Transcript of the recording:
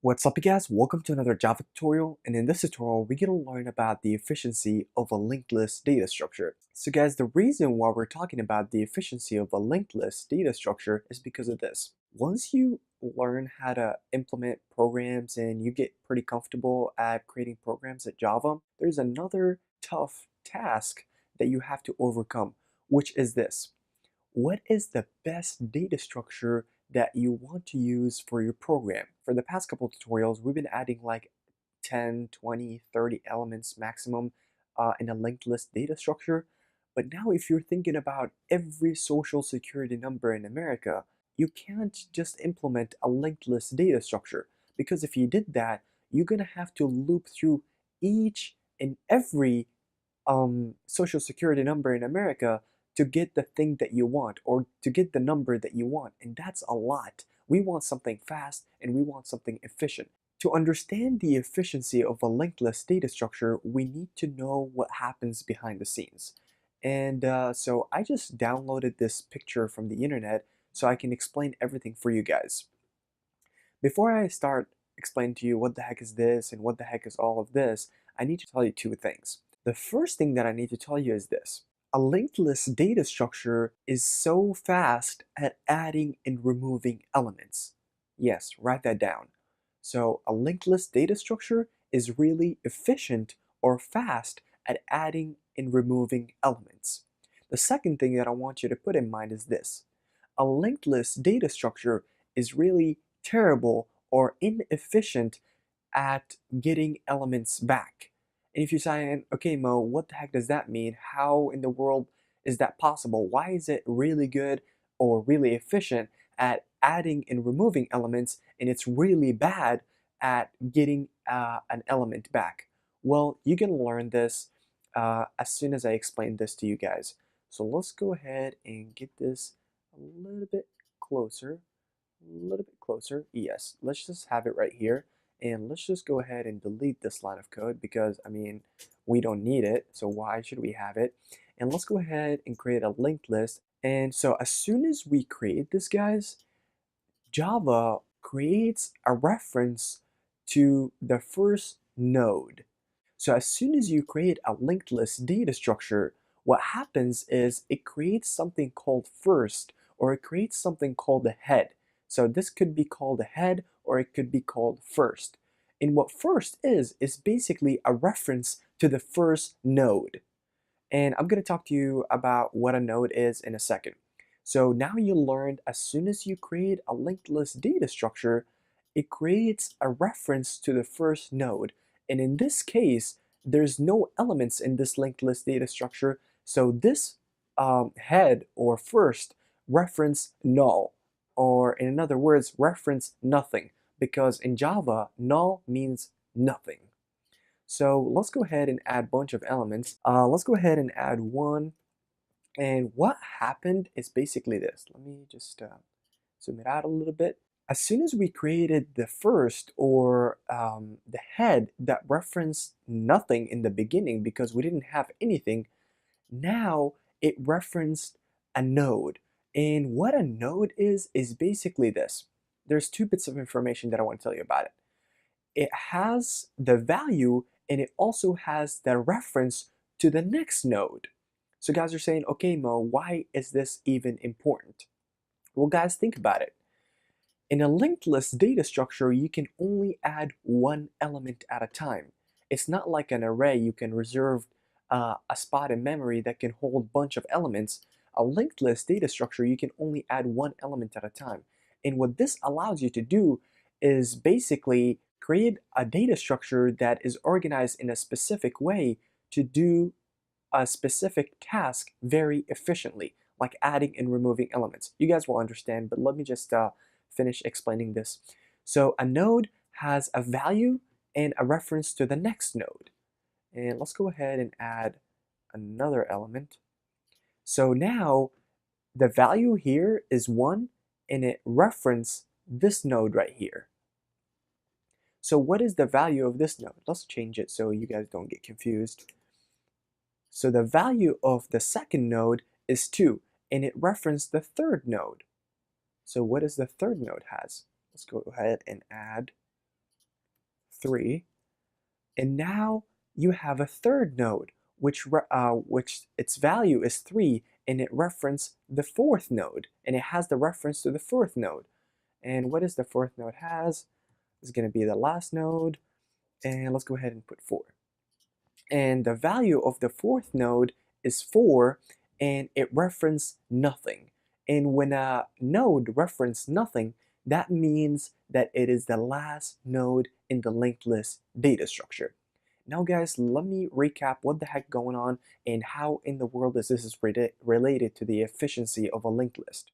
What's up you guys, welcome to another Java tutorial, and in this tutorial we're going to learn about the efficiency of a linked list data structure. So guys, the reason why we're talking about the efficiency of a linked list data structure is because of this. Once you learn how to implement programs and you get pretty comfortable at creating programs at Java, there's another tough task that you have to overcome, which is this. What is the best data structure that you want to use for your program? For the past couple of tutorials, we've been adding like 10, 20, 30 elements maximum in a linked list data structure. But now if you're thinking about every social security number in America, you can't just implement a linked list data structure, because if you did that, you're gonna have to loop through each and every social security number in America to get the thing that you want, or to get the number that you want, and that's a lot. We want something fast and we want something efficient. To understand the efficiency of a linked list data structure, we need to know what happens behind the scenes. And so I just downloaded this picture from the internet so I can explain everything for you guys. Before I start explaining to you what the heck is this and what the heck is all of this, I need to tell you two things. The first thing that I need to tell you is this. A linked list data structure is so fast at adding and removing elements. Yes, write that down. So a linked list data structure is really efficient or fast at adding and removing elements. The second thing that I want you to put in mind is this. A linked list data structure is really terrible or inefficient at getting elements back. And if you're saying, okay, Mo, what the heck does that mean? How in the world is that possible? Why is it really good or really efficient at adding and removing elements, and it's really bad at getting an element back? Well, you can learn this as soon as I explain this to you guys. So let's go ahead and get this a little bit closer. A little bit closer. Yes, let's just have it right here. And let's just go ahead and delete this line of code because, I mean, we don't need it. So why should we have it? And let's go ahead and create a linked list. And so as soon as we create this, guys, Java creates a reference to the first node. So as soon as you create a linked list data structure, what happens is it creates something called first, or it creates something called a head. So this could be called a head, or it could be called first. And what first is basically a reference to the first node. And I'm going to talk to you about what a node is in a second. So now you learned, as soon as you create a linked list data structure, it creates a reference to the first node. And in this case, there's no elements in this linked list data structure, so this head or first reference null, or in other words, reference nothing, because in Java, null means nothing. So let's go ahead and add a bunch of elements. Let's go ahead and add one. And what happened is basically this. Let me just zoom it out a little bit. As soon as we created the first, or the head that referenced nothing in the beginning because we didn't have anything, now it referenced a node. And what a node is basically this. There's two bits of information that I want to tell you about it. It has the value, and it also has the reference to the next node. So guys are saying, okay, Mo, why is this even important? Well, guys, think about it. In a linked list data structure, you can only add one element at a time. It's not like an array you can reserve a spot in memory that can hold a bunch of elements. A linked list data structure, you can only add one element at a time. And what this allows you to do is basically create a data structure that is organized in a specific way to do a specific task very efficiently, like adding and removing elements. You guys will understand, but let me just finish explaining this. So a node has a value and a reference to the next node. And let's go ahead and add another element. So now the value here is 1, and it references this node right here. So what is the value of this node? Let's change it so you guys don't get confused. So the value of the second node is 2, and it referenced the third node. So what does the third node has? Let's go ahead and add 3. And now you have a third node, which its value is 3, and it references the fourth node, and it has the reference to the fourth node. And what is the fourth node has? Is going to be the last node, and let's go ahead and put 4. And the value of the fourth node is 4, and it references nothing. And when a node references nothing, that means that it is the last node in the linked list data structure. Now guys, let me recap what the heck going on and how in the world is this related to the efficiency of a linked list.